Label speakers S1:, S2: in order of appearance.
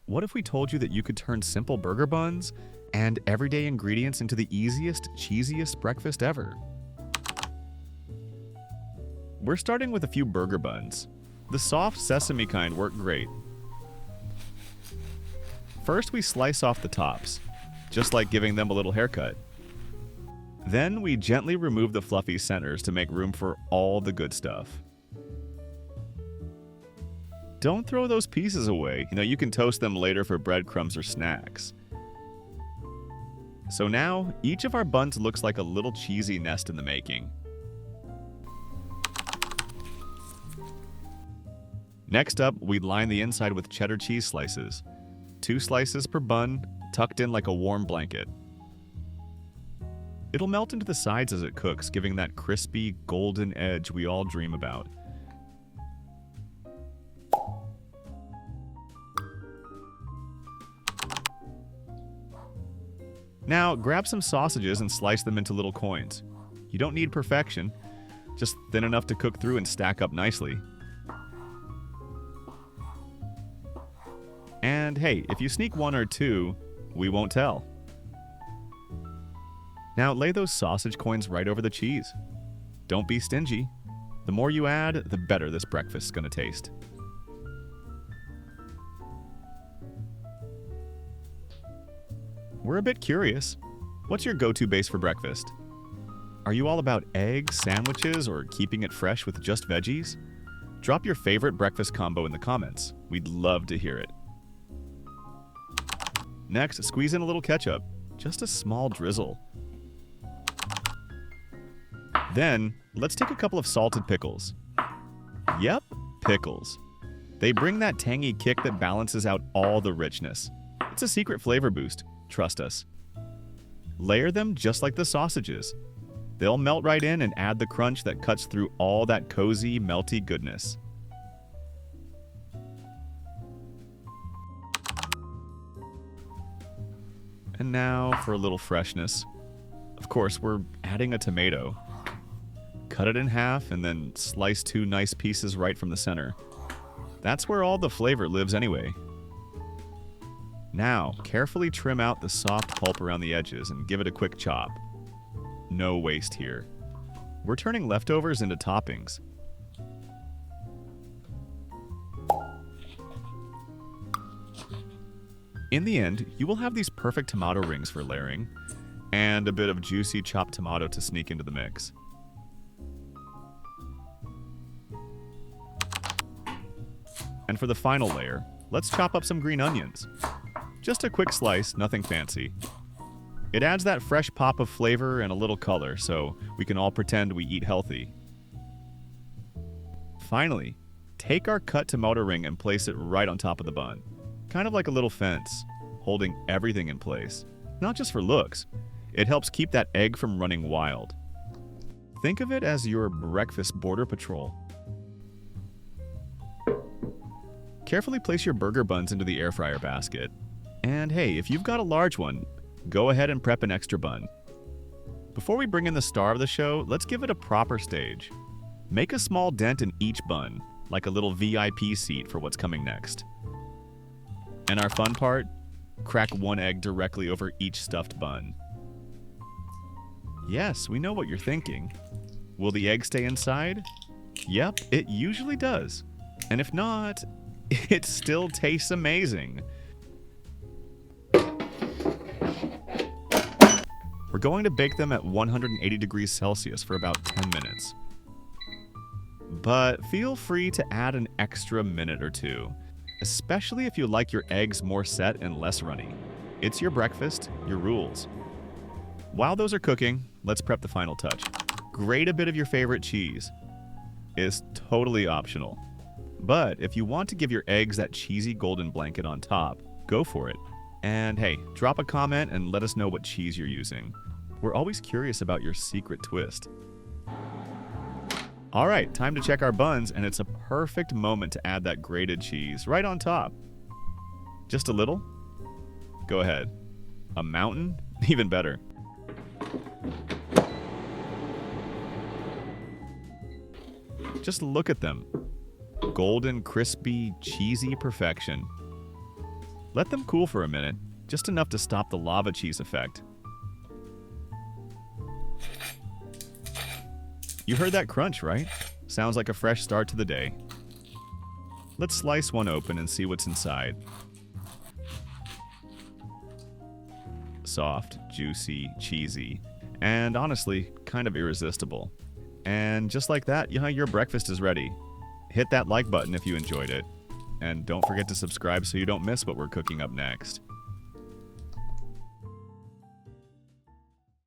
S1: What if we told you that you could turn simple burger buns and everyday ingredients into the easiest, cheesiest breakfast ever? We're starting with a few burger buns. The soft sesame kind work great. First, we slice off the tops, just like giving them a little haircut. Then we gently remove the fluffy centers to make room for all the good stuff. Don't throw those pieces away. You can toast them later for breadcrumbs or snacks. So now, each of our buns looks like a little cheesy nest in the making. Next up, we line the inside with cheddar cheese slices. 2 slices per bun, tucked in like a warm blanket. It'll melt into the sides as it cooks, giving that crispy, golden edge we all dream about. Now, grab some sausages and slice them into little coins. You don't need perfection, just thin enough to cook through and stack up nicely. And hey, if you sneak 1 or 2, we won't tell. Now lay those sausage coins right over the cheese. Don't be stingy. The more you add, the better this breakfast's gonna taste. We're a bit curious. What's your go-to base for breakfast? Are you all about eggs, sandwiches, or keeping it fresh with just veggies? Drop your favorite breakfast combo in the comments. We'd love to hear it. Next, squeeze in a little ketchup. Just a small drizzle. Then, let's take a couple of salted pickles. Yep, pickles. They bring that tangy kick that balances out all the richness. It's a secret flavor boost. Trust us. Layer them just like the sausages. They'll melt right in and add the crunch that cuts through all that cozy, melty goodness. And now for a little freshness. Of course, we're adding a tomato. Cut it in half and then slice 2 nice pieces right from the center. That's where all the flavor lives anyway. Now, carefully trim out the soft pulp around the edges and give it a quick chop. No waste here. We're turning leftovers into toppings. In the end, you will have these perfect tomato rings for layering, and a bit of juicy chopped tomato to sneak into the mix. And for the final layer, let's chop up some green onions. Just a quick slice, nothing fancy. It adds that fresh pop of flavor and a little color, so we can all pretend we eat healthy. Finally, take our cut tomato ring and place it right on top of the bun. Kind of like a little fence, holding everything in place. Not just for looks, it helps keep that egg from running wild. Think of it as your breakfast border patrol. Carefully place your burger buns into the air fryer basket. And hey, if you've got a large one, go ahead and prep an extra bun. Before we bring in the star of the show, let's give it a proper stage. Make a small dent in each bun, like a little VIP seat for what's coming next. And our fun part? Crack 1 egg directly over each stuffed bun. Yes, we know what you're thinking. Will the egg stay inside? Yep, it usually does. And if not, it still tastes amazing. We're going to bake them at 180 degrees Celsius for about 10 minutes. But feel free to add an extra minute or 2, especially if you like your eggs more set and less runny. It's your breakfast, your rules. While those are cooking, let's prep the final touch. Grate a bit of your favorite cheese. It's totally optional. But if you want to give your eggs that cheesy golden blanket on top, go for it. And hey, drop a comment and let us know what cheese you're using. We're always curious about your secret twist. Alright, time to check our buns, and it's a perfect moment to add that grated cheese right on top. Just a little? Go ahead. A mountain? Even better. Just look at them. Golden, crispy, cheesy perfection. Let them cool for a minute, just enough to stop the lava cheese effect. You heard that crunch, right? Sounds like a fresh start to the day. Let's slice one open and see what's inside. Soft, juicy, cheesy, and honestly, kind of irresistible. And just like that, your breakfast is ready. Hit that like button if you enjoyed it. And don't forget to subscribe so you don't miss what we're cooking up next.